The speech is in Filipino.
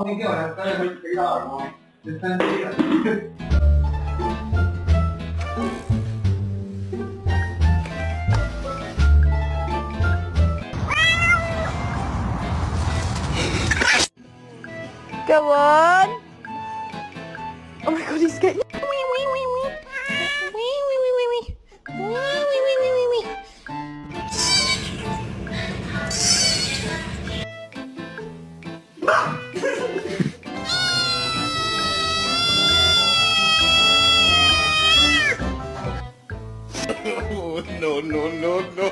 minchia, ora stai per spiegarlo. Se stai Go on. Oh my god, he's getting. Wee, wee, wee, wee. Wee, wee, wee, wee, wee. Wee, wee, wee, wee, wee, wee. Oh, no, no, no, no.